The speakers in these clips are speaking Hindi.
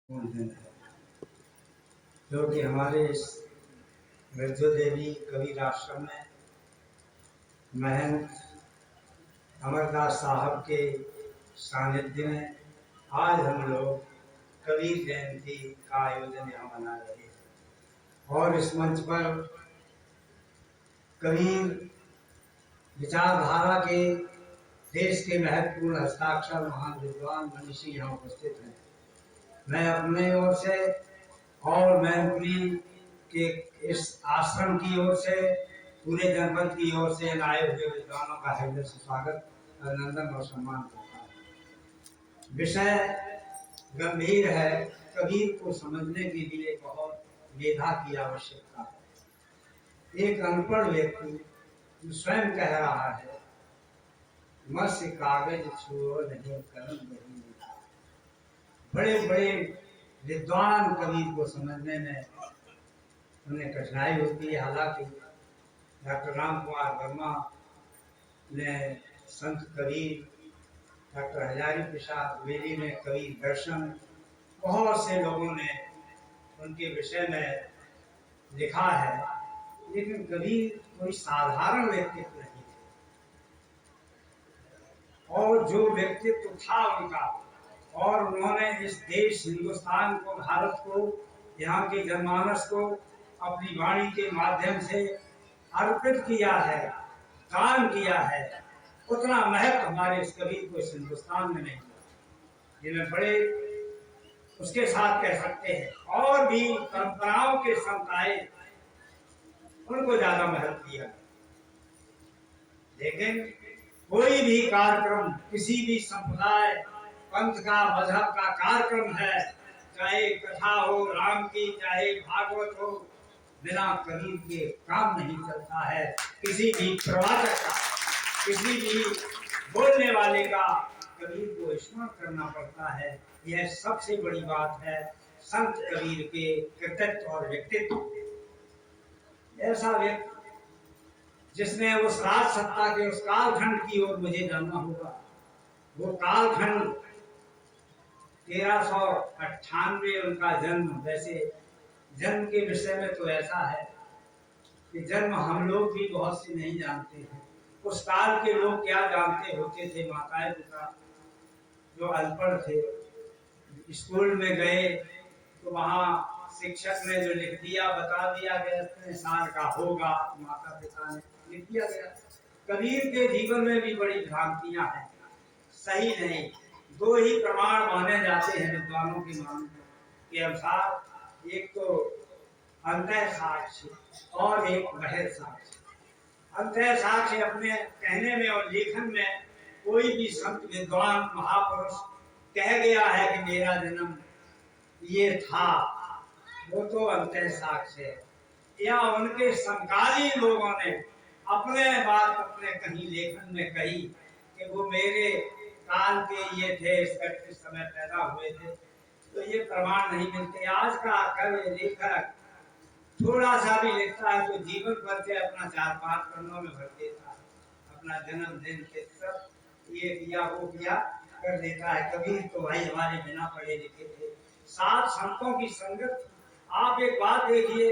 जो कि हमारे इस निर्जो देवी कबीर आश्रम में महंत अमरदास साहब के सानिध्य में आज हम लोग कबीर जयंती का आयोजन यहाँ मना रहे हैं। और इस मंच पर कबीर विचारधारा के देश के महत्वपूर्ण हस्ताक्षर महान विद्वान मनीषी यहाँ उपस्थित हैं। मैं अपने ओर से और मैनपुरी के इस आश्रम की ओर से पूरे जनपद की ओर से आए हुए विद्वानों का हृदय से स्वागत, अभिनंदन और सम्मान करता हूँ। विषय गंभीर है। कबीर को समझने के लिए बहुत मेधा की आवश्यकता है। एक अनपढ़ व्यक्ति जो स्वयं कह रहा है, मत्स्य कागज छुओ नहीं कलम नहीं लिखा। बड़े बड़े विद्वान कबीर को समझने में उन्हें कठिनाई होती है। हालांकि डॉक्टर राम कुमार वर्मा ने संत कबीर, डॉक्टर हजारी प्रसाद द्विवेदी ने कबीर दर्शन, बहुत से लोगों ने उनके विषय में लिखा है, लेकिन कबीर कोई साधारण व्यक्तित्व नहीं थे। और जो व्यक्तित्व था उनका, और उन्होंने इस देश हिंदुस्तान को, भारत को, यहाँ के जनमानस को अपनी वाणी के माध्यम से अर्पित किया है, दान किया है, उतना महत्व हमारे इस कबीर को इस हिंदुस्तान में नहीं। जिन्हें बड़े उसके साथ कह सकते हैं, और भी परंपराओं के संत आए, उनको ज्यादा महत्व दिया। लेकिन कोई भी कार्यक्रम, किसी भी संप्रदाय, पंथ का, मजहब का कार्यक्रम है, चाहे कथा हो राम की, चाहे भागवत हो, बिना कबीर के काम नहीं चलता है। किसी भी प्रवाचक का, किसी भी बोलने वाले का कबीर को स्मरण करना पड़ता है। यह सबसे बड़ी बात है संत कबीर के कृतित्व और व्यक्तित्व। ऐसा व्यक्ति जिसने उस राज सत्ता के उस कालखंड की ओर मुझे जानना होगा। वो कालखंड 1398 उनका जन्म। वैसे जन्म के विषय में तो ऐसा है कि जन्म हम लोग भी बहुत से नहीं जानते हैं। उस काल के लोग क्या जानते होते थे। माताएं पिता जो अनपढ़ थे, स्कूल में गए तो वहाँ शिक्षक ने जो लिख दिया, बता दिया गया इतने साल का होगा, माता पिता ने लिख दिया गया। कबीर के जीवन में भी बड़ी भ्रांतियां हैं, सही नहीं। दो ही प्रमाण माने जाते हैं विद्वानों के मानने के अनुसार, एक तो अंतः साक्ष्य और एक बहिर साक्ष्य। अंतः साक्ष्य अपने कहने में और लेखन में कोई भी संत विद्वान महापुरुष कह गया है कि मेरा जन्म ये था, वो तो अंतः साक्ष्य है। या उनके समकालीन लोगों ने अपने बात अपने कहीं लेखन में कही कि वो मेरे काल के ये थे, इस समय पैदा हुए थे, तो ये प्रमाण नहीं मिलते। आज का कवि लेखक थोड़ा सा भी लिखता है तो जीवन भर से अपना 4-5 पन्नों में भर देता है, अपना जन्मदिन के सब ये किया वो किया कर देता है। कबीर तो भाई हमारे बिना पढ़े लिखे थे, 7 संतों की संगत। आप एक बात देखिए,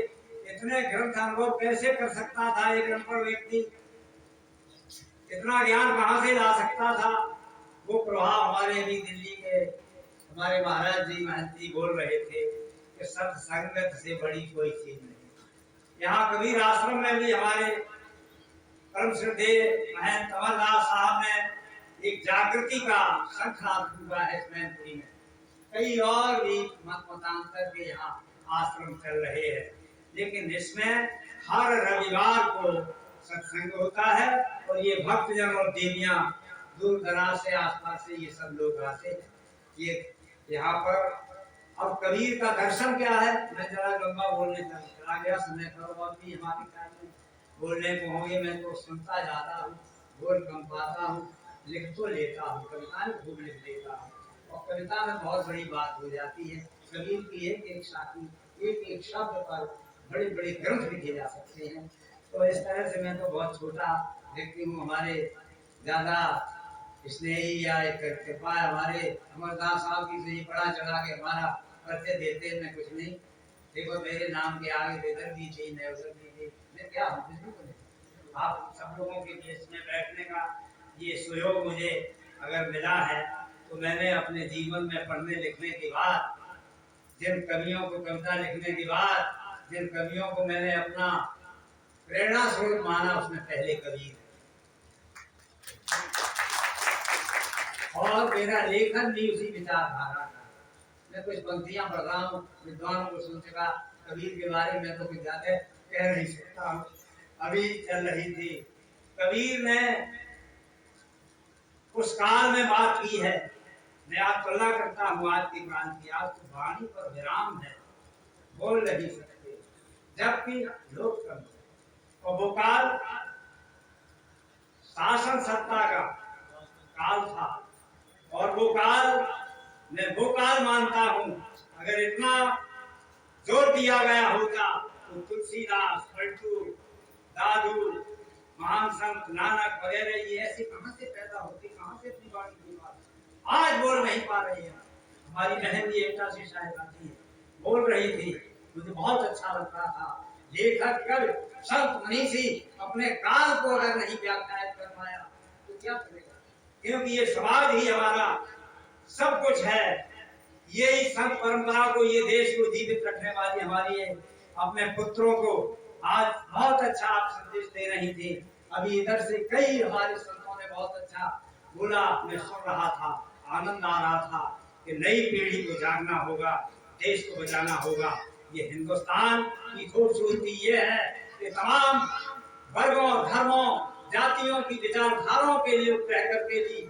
इतने ग्रंथ अनुभव कैसे कर सकता था एक अनपढ़ व्यक्ति? इतना ज्ञान कहाँ से ला सकता था? वो प्रभाव हमारे भी दिल्ली के हमारे महाराज जी महंत जी बोल रहे थे कि सत्संगत से बड़ी कोई चीज नहीं। यहाँ कबीर आश्रम में भी हमारे परम श्रद्धेय महंत अमरदास साहब ने एक जागृति का शंखनाद हुआ है इस मैनपुरी में। कई और भी मतांतर के यहाँ आश्रम चल रहे हैं, लेकिन इसमें हर रविवार को सत्संग होता है और ये भक्तजन और देवियां दूर दराज से, आसपास से ये सब लोग आते हैं। ये यहाँ पर अब कबीर का दर्शन क्या है, मैं जरा लंबा बोलने चला गया, समय करो अभी हमारे टाइम में बोलने को होंगे। मैं तो सुनता ज्यादा हूँ, बोल कम पाता हूँ, लिख तो लेता हूँ, कविताएं खूब लिख लेता हूँ, और कविता में बहुत बड़ी बात हो जाती है। कबीर की एक एक साथी, एक एक शब्द पर बड़े बड़े ग्रंथ लिखे जा सकते हैं। तो इस तरह से मैं तो बहुत छोटा व्यक्ति हूँ। हमारे ज्यादा स्नेही या कृपा हमारे अमरदास साहब की से पढ़ा चढ़ा के हमारा पर्चे देते न कुछ नहीं। देखो मेरे नाम के आगे बेदर्दी थी, न उधर थी, मैं क्या हूँ कुछ नहीं। आप सब लोगों के बीच में बैठने का ये सुयोग मुझे अगर मिला है तो मैंने अपने जीवन में पढ़ने लिखने के बाद, जिन कवियों को कविता लिखने के बाद, जिन कवियों को मैंने अपना प्रेरणा स्रोत माना, उसमें पहले कबीर। और मेरा लेखन भी उसी विचारधारा का। मैं कुछ पंक्तियां पढ़ रहा हूँ, विद्वानों को सुन चुका, कबीर के बारे में तो कुछ ज्यादा कह नहीं सकता हूँ। अभी चल रही थी, कबीर ने उस काल में बात की है। मैं आज तुलना करता हूँ आज की क्रांति की। आज तो वाणी पर विराम है, बोल नहीं सकते, जबकि लोग कम। और वो काल शासन सत्ता का काल था, और वो काल मैं वो काल मानता हूँ। अगर इतना जोर दिया गया होता तो तुलसीदास, पलटू, दादू, महान संत नानक वगैरह ये ऐसी कहां से पैदा होती, कहां से अपनी वाणी की बात आज बोल नहीं पा रही है। हमारी बहन भी एकता से शायद आती है, बोल रही थी, मुझे बहुत अच्छा लग रहा था। लेखक कवि संत मनीषी अपने काल को अगर नहीं व्याख्यात कर पाया तो क्या करेगा? क्योंकि ये समाज ही हमारा सब कुछ है। यही संत परंपरा को, ये देश को जीवित रखने वाली हमारी है। अपने पुत्रों को आज बहुत अच्छा आप संदेश दे रही थी। अभी इधर से कई हमारे संतों ने बहुत अच्छा बोला, मैं सुन रहा था, आनंद आ रहा था कि नई पीढ़ी को जागना होगा, देश को बचाना होगा। ये हिंदुस्तान की खूबसूरती ये है कि तमाम वर्गों, धर्मों, जातियों की विचारधाराओं के लिए रह करके भी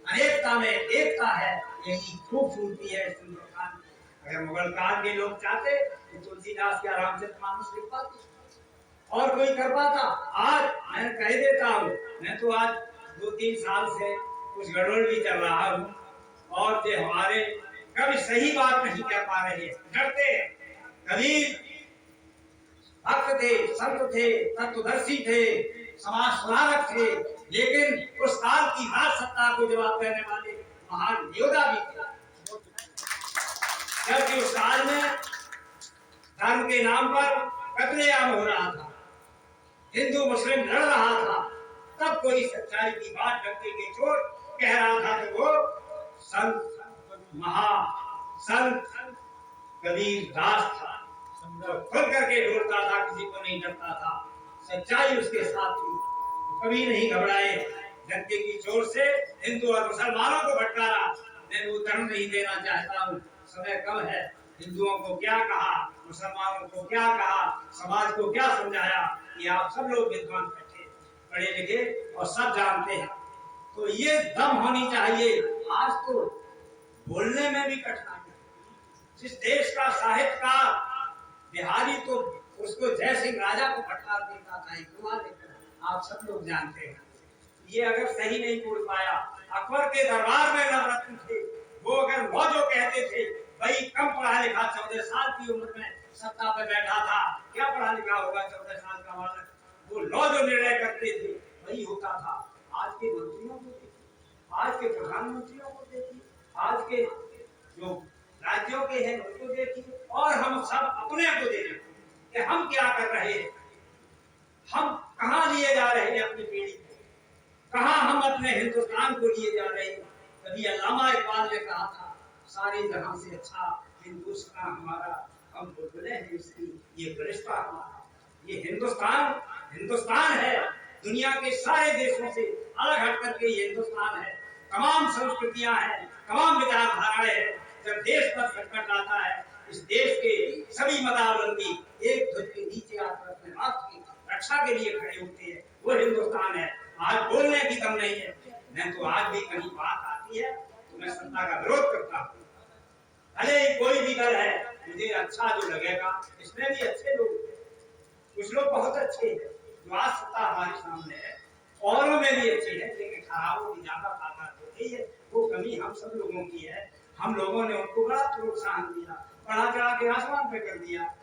अनेकता में एकता है। यही खूबसूरती है हिंदुस्तान की। अगर मुगल काल के लोग चाहते तो तुलसीदास या रामचरितमानस लिख पाते, और कोई कर पाता। आज मैं कह देता हूँ, मैं तो आज 2-3 साल से कुछ गड़बड़ भी चल रहा हूँ, और जो हमारे कभी सही बात नहीं कह पा रहे, डरते। कबीर भक्त थे, संत थे, तत्वदर्शी थे, समाज सुधारक थे, लेकिन उस काल की राज सत्ता को जवाब देने वाले महान योद्धा भी थे। क्योंकि उस काल में धर्म के नाम पर कत्लेआम हो रहा था, हिंदू मुस्लिम लड़ रहा था, तब कोई सच्चाई की बात डरते के चोट कह रहा था कि वो संत महासंत कबीर दास था। खुल करके ढूंढता था, किसी को नहीं डरता था, सच्चाई उसके साथ थी, कभी नहीं घबराए। जनते की चोट से हिंदू और मुसलमानों को भटकारा। मैं उदाहरण नहीं देना चाहता हूँ, समय कम है। हिंदुओं को क्या कहा, मुसलमानों को क्या कहा, समाज को क्या समझाया, ये आप सब लोग विद्वान बैठे, पढ़े लिखे और सब जानते हैं। तो ये दम होनी चाहिए। आज तो बोलने में भी कठिनाई। जिस देश का साहित्यकार बिहारी तो उसको जय सिंह राजा को फटकार देता था, आप सब लोग जानते हैं। ये अगर सही नहीं बोल पाया, अकबर के दरबार में नवरत्न थे, वो अगर लौजो कहते थे, भाई कम पढ़ा लिखा 14 साल की उम्र में सत्ता पे बैठा था, क्या पढ़ा लिखा होगा 14 साल का बालक, वो लौजो निर्णय करते थे, वही होता था। आज के मंत्रियों को देखिए, आज के प्रधानमंत्रियों को देखिए, आज के जो राज्यों के हैं उनको देखिए, और हम सब अपने को देखिए कि हम क्या कर रहे हैं, हम कहां लिए जा रहे हैं अपनी पीढ़ी को, कहां हम अपने हिंदुस्तान को लिए जा रहे हैं। कभी अल्लामा इकबाल ने कहा था, सारे जहां से अच्छा हिंदुस्तान हमारा, हम बुलबुलें हैं इसकी, ये गुलिस्तां हमारा। ये हिंदुस्तान हिंदुस्तान है, दुनिया के सारे देशों से अलग हट करके ये हिंदुस्तान है। तमाम संस्कृतियां हैं, तमाम विचारधाराएं हैं। जब देश पर संकट आता है, इस देश के सभी मदावलंबी एक ध्वज के नीचे आकर अपने राष्ट्र की रक्षा के लिए खड़े होते हैं, वो हिंदुस्तान है। आज बोलने की दम नहीं है। मैं तो आज भी कहीं बात आती है तो मैं सत्ता का विरोध करता हूँ, भले ही कोई भी दल है, मुझे अच्छा जो लगेगा। इसमें भी अच्छे लोग, कुछ लोग बहुत अच्छे हैं जो आज सत्ता हमारे सामने है, औरों में भी अच्छी है, लेकिन खराबों की ज्यादा ताकत होती है। वो कमी हम सब लोगों की है। हम लोगों ने उनको बड़ा प्रोत्साहन दिया, बढ़ा चढ़ा के आसमान पे कर दिया,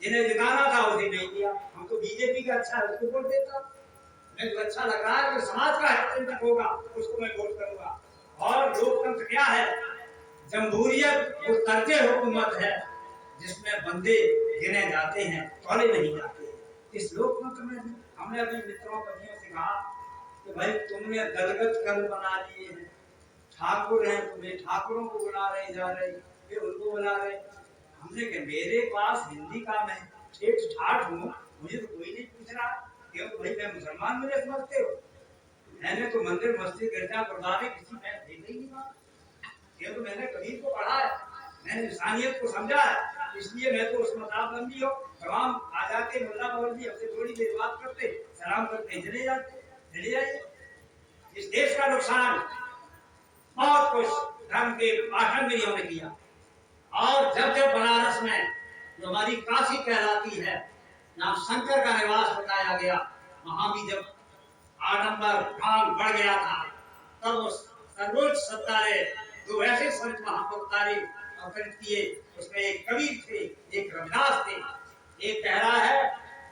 जिन्हें जिताना था उसे नहीं दिया। हम तो बीजेपी का अच्छा है उसको वोट देता, मैं तो अच्छा लग रहा है कि समाज का हित चिंतक होगा उसको मैं वोट करूंगा। और लोकतंत्र क्या है, जमहूरियत वो तर्ज हुकूमत है जिसमें बंदे गिने जाते हैं, तोले नहीं जाते। इस लोकतंत्र में हमने अपने मित्रों कवियों से कहा कि भाई तुमने दलगत कल बना लिए हैं, ठाकुर हैं, तुम्हें ठाकुरों को बुला रहे जा रहे, फिर उनको बुला रहे। हमने कहा मेरे पास हिंदी का मैं ठेठ ठाठ हूँ, मुझे तो कोई नहीं पूछ रहा क्यों भाई मैं मुसलमान मुझे समझते हो? मैंने तो मंदिर मस्जिद गिरजा गुरुद्वारे किसी में भेजा ही नहीं बात, क्यों तो मैंने कबीर को पढ़ा है, मैंने इंसानियत को समझा है, इसलिए मैं तो उस मताब बंदी हो तमाम आ जाते मुल्ला मौलवी हमसे थोड़ी देर बात करते, सलाम करते चले जाते, चले जाइए। इस देश का नुकसान बहुत कुछ धर्म के पाखंडियों ने किया। और जब जब बनारस में जो हमारी काशी कहलाती है, जहाँ शंकर का निवास बताया गया, वहां भी जब आडंबर काम बढ़ गया था, तब उस सर्वोच्च सत्ता ने दो ऐसे संत वहां पर उतारे अवतरित किए। उसमें एक कबीर थे, एक रविदास थे। एक कह रहा है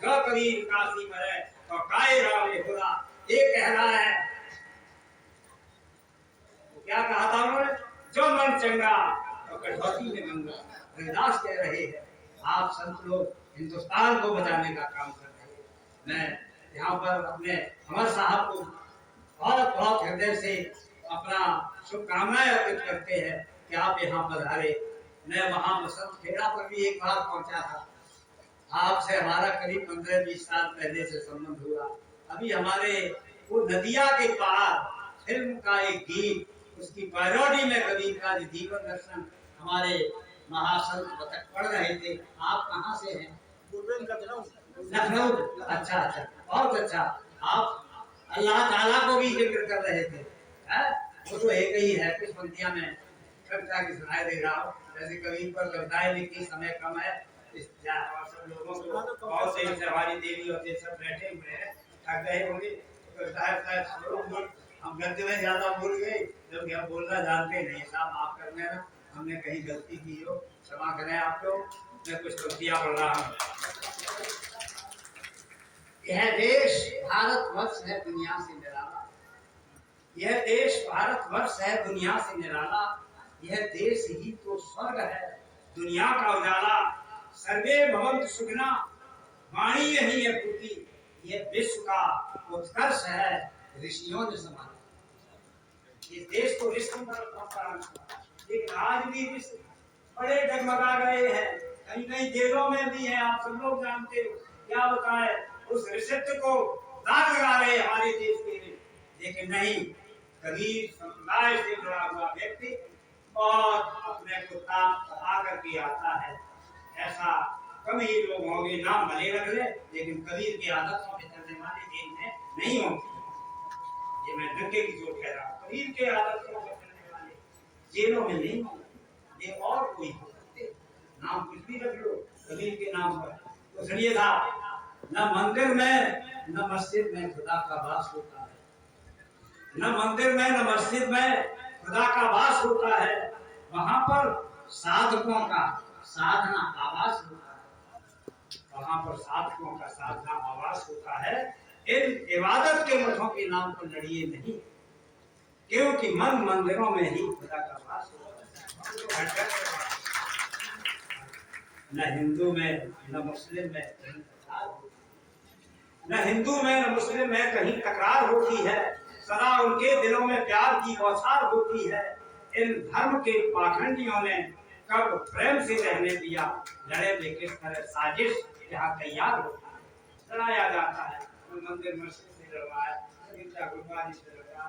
जो कबीर काशी मरे तो काय राम खुदा, एक कह रहा है क्या कहा था उन्होंने, जो मन चंगा तो कठौती में गंगा। रविदास कह रहे हैं आप संत लोग हिंदुस्तान को बचाने का काम कर रहे हैं। मैं यहाँ पर अपने अमर साहब को बहुत बहुत हृदय से अपना शुभकामनाएं अर्पित करते हैं कि आप यहाँ पधारे। मैं वहाँ बसंत खेड़ा पर भी एक बार पहुंचा था, आपसे हमारा करीब 15-20 साल पहले से संबंध हुआ। अभी हमारे वो नदिया के पार फिल्म का एक गीत, उसकी पैरोडी में कबीर का जीवन दर्शन हमारे महासंत पढ़ रहे थे। आप कहाँ से हैं? लखनऊ। अच्छा अच्छा, बहुत अच्छा। आप अल्लाह ताला को भी जिक्र कर रहे थे, वो तो एक ही है। कुछ पंक्तियां में कविता की सुनाई दे रहा हूँ, जैसे कबीर पर कविताएं लिखी, समय कम है, इस सब लोगों को बहुत से हमारी देवी और सब बैठे हुए हैं, थक गए होंगे, हम गद्य में ज्यादा बोल गए, जब हम बोलना जानते नहीं। साहब माफ कर लेना, हमने कहीं गलती की हो, क्षमा करें आप लोग। मैं कुछ पंक्तियां पढ़ रहा हूँ। यह देश भारतवर्ष है दुनिया से निराला, यह देश भारतवर्ष है दुनिया से निराला, यह देश ही तो स्वर्ग है दुनिया का उजाला। सर्वे भवन्तु सुखिनः, वाणी यही है पूरी, यह विश्व का उत्कर्ष है ऋषियों ने संभाला। ये देश तो ऋषि लेकिन आज भी ऋषि बड़े डगमगा गए हैं, कहीं कहीं जेलों में भी हैं, आप सब लोग जानते हो। क्या होता है, उस ऋषित्व को दाग लगा रहे हमारे देश के लिए। लेकिन नहीं, कबीर संप्रदाय से जुड़ा हुआ व्यक्ति और अपने को ताक करके आता है, ऐसा कम ही लोग होंगे। नाम भले रख ले, लेकिन कबीर की आदतों में चलने वाले जेल में नहीं होंगे। ये मैं धक्के की चोट कह रहा हूँ, कबीर के आदतों में चलने वाले जेलों में नहीं होंगे। ये और कोई हो सकते, नाम कुछ भी रख लो कबीर के नाम पर। तो सुनिए साहब, न मंदिर में न मस्जिद में खुदा का वास होता है, न मंदिर में न मस्जिद में खुदा का वास होता है। वहां पर साधकों का साधना आवास होता है, वहां पर साधकों का साधना आवास होता है। इन इबादत के मठों के नाम पर लड़िए नहीं, क्योंकि मन मंदिरों में ही खुदा का वास होता है। न हिंदू में न मुस्लिम में न हिंदू में न मुस्लिम में कहीं तकरार होती है, सदा उनके दिलों में प्यार की बौछार होती है। इन धर्म के पाखंडियों ने कब प्रेम से रहने दिया, लड़े में किस तरह साजिश यहाँ तैयार होता है। लड़ाया जाता है, मंदिर मस्जिद से लड़वाया, गुरुद्वारे से लड़वाया,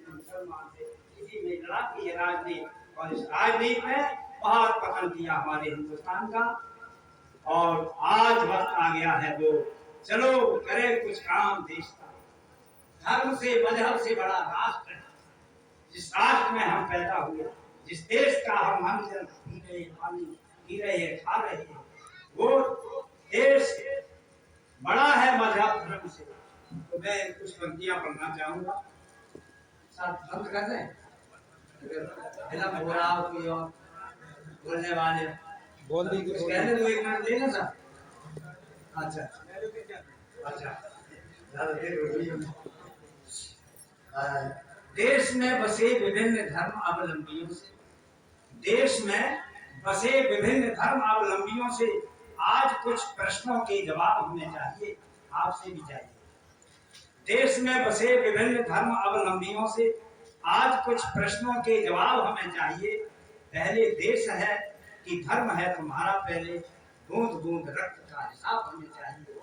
मुसलमान से, इसी में लड़ा की है राजनीति। और इस राजनीति में बहुत पतन किया हमारे हिंदुस्तान का। और आज वक्त आ गया है वो चलो करे कुछ काम देश का। धर्म से मजहब से बड़ा राष्ट्र है, जिस राष्ट्र में हम पैदा हुए, जिस देश का हम अन्न पी रहे हैं, पानी पी रहे हैं, खा रहे हैं, वो देश बड़ा है मजहब धर्म से। तो मैं कुछ पंक्तियां पढ़ना चाहूंगा, सब बंद कर दें, फिल्म हो रहा हो कोई और बोलने वाले बोल दी कुछ कहने तो एक मिनट लेना सर। अच्छा अच्छा, ज्यादा देर हो गई। देश में बसे विभिन्न धर्म अवलंबियों से देश में बसे विभिन्न धर्मावलंबियों से आज कुछ प्रश्नों के जवाब हमें चाहिए, आपसे भी चाहिए। देश में बसे विभिन्न धर्मावलंबियों से आज कुछ प्रश्नों के जवाब हमें चाहिए। पहले देश है कि धर्म है तुम्हारा, पहले बूंद बूंद रक्त का हिसाब हमें चाहिए।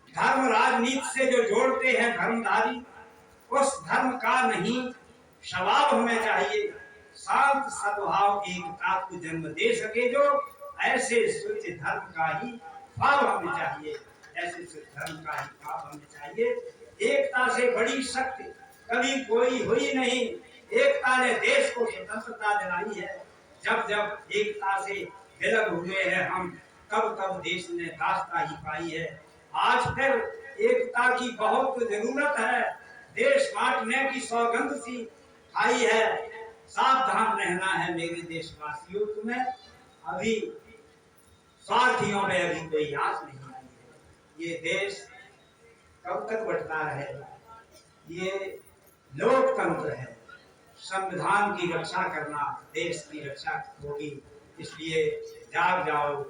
धर्म राजनीति से जो जोड़ते हैं धर्मधारी, उस धर्म का नहीं स्वभाव हमें चाहिए। शांत सद्भाव एकता को जन्म दे सके जो, ऐसे शुद्ध धर्म का ही भाव हमें चाहिए, ऐसे शुद्ध धर्म का ही भाव हमें चाहिए। एकता से बड़ी शक्ति कभी कोई हुई नहीं। एकता ने देश को स्वतंत्रता दिलाई है। जब जब एकता से विलग हुए हैं हम, तब तब देश ने दास्ता ही पाई है। आज फिर एकता की बहुत जरूरत है। देश बांटने की सौगंध सी आई है। सावधान रहना है मेरे देशवासियों, तुम्हें अभी स्वार्थियों में अभी कोई आस नहीं आई है। ये देश कब तक बंटता रहेगा? ये लोकतंत्र है। संविधान की रक्षा करना देश की रक्षा होगी, इसलिए जाग जाओ।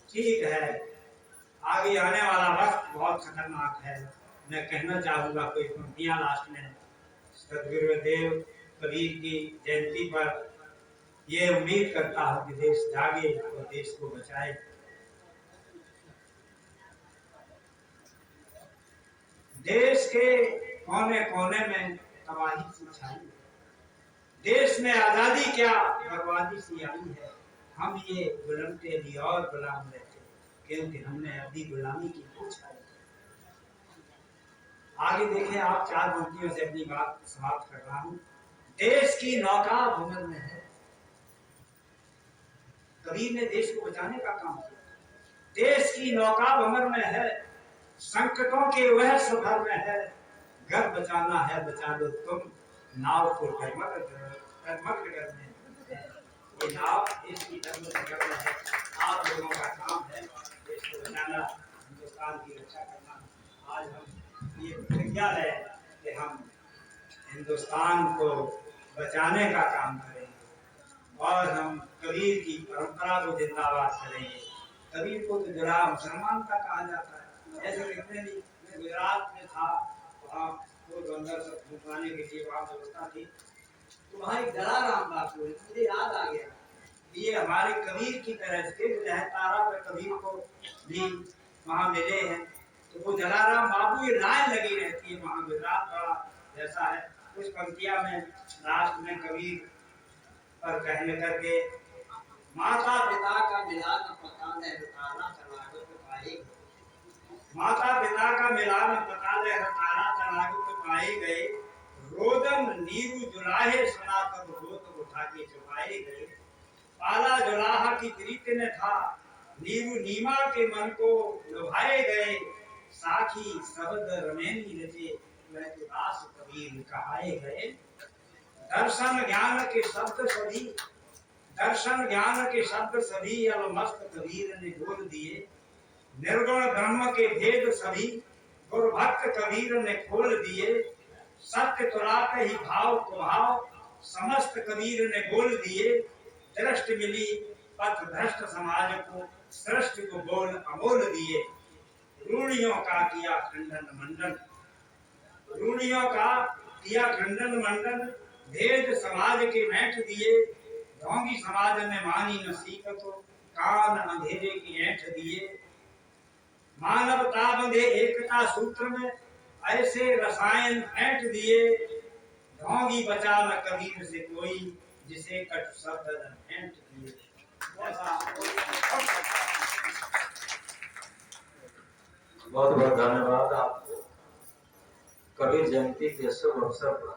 ठीक है, आगे आने वाला वक्त बहुत खतरनाक है। मैं कहना चाहूंगा कोई पंक्तियां लास्ट में सदगुरुदेव कबीर की जयंती पर। ये उम्मीद करता हूं कि देश जागे और देश को बचाए। देश के कोने कोने में तबाही सी छाई, देश में आजादी क्या बर्बादी सी आई है। हम ये गुलामते अभी और गुलाम रहते, क्योंकि हमने अभी गुलामी की पूछ आई। आगे देखें आप, चार पंक्तियों से अपनी बात समाप्त कर रहा हूं। देश की नौका भंवर में है। कबीर ने देश को बचाने का काम किया। देश की नौका भंवर में है, संकटों के वह सफर में है। घर बचाना है बचा लो तुम, नाव को डगमग करने। ये नाव देश की डगमग करना है। आप लोगों का काम है देश को बचाना, हिंदुस्तान की रक्षा करना। आज हम ये प्रतिज्ञा है कि हम हिंदुस्तान को बचाने का काम करेंगे और हम कबीर की परंपरा को जिंदाबाद करेंगे। कबीर को तो जरा मुसलमान का कहा जाता है। ऐसे कितने भी, गुजरात में था, वहाँ अंदर सब घुमाने के लिए वहाँ व्यवस्था थी, तो वहाँ एक जलाराम बापू है, मुझे याद आ गया। ये हमारे कबीर की तरह से तारा पर कबीर को भी वहाँ मिले हैं। तो वो जलाराम बापू ये लाइन लगी रहती है वहाँ। गुजरात बड़ा जैसा है। कुछ पंक्तियां में लास्ट में कबीर पर कहने करके, माता पिता का मिलान पता न तारा तनागो तो पाए। माता पिता का मिलान पता न तारा तनागो तो पाए गए। रोदन नीरू जुलाहे सुना तब रोत उठा के छुपाए गए। पाला जुलाहा की प्रीत ने था, नीरू नीमा के मन को लुभाए गए। साखी शब्द रमेनी रचे, वह तो दास कबीर कहाए गए। दर्शन ज्ञान के शब्द सभी, दर्शन ज्ञान के शब्द सभी अब मस्त कबीर ने बोल दिए। निर्गुण ब्रह्म के भेद सभी गुरभक्त कबीर ने खोल दिए। सत्य तुरात ही भाव कुभाव समस्त कबीर ने बोल दिए। दृष्टि मिली पथ भ्रष्ट समाज को, सृष्टि को बोल अमोल दिए। रूढ़ियों का किया खंडन मंडन, रूढ़ियों का किया खंडन मंडन। भेद समाज के मैट दिए। ढोंगी समाज ने मानी न सीखत, कान अंधेरे की ऐंठ दिए। मानवता बंधे एकता सूत्र में, ऐसे रसायन ऐंठ दिए। ढोंगी बचा न कबीर से कोई, जिसे कट शब्द न ऐंठ दिए। बहुत बहुत धन्यवाद आपको। कबीर जयंती के शुभ अवसर पर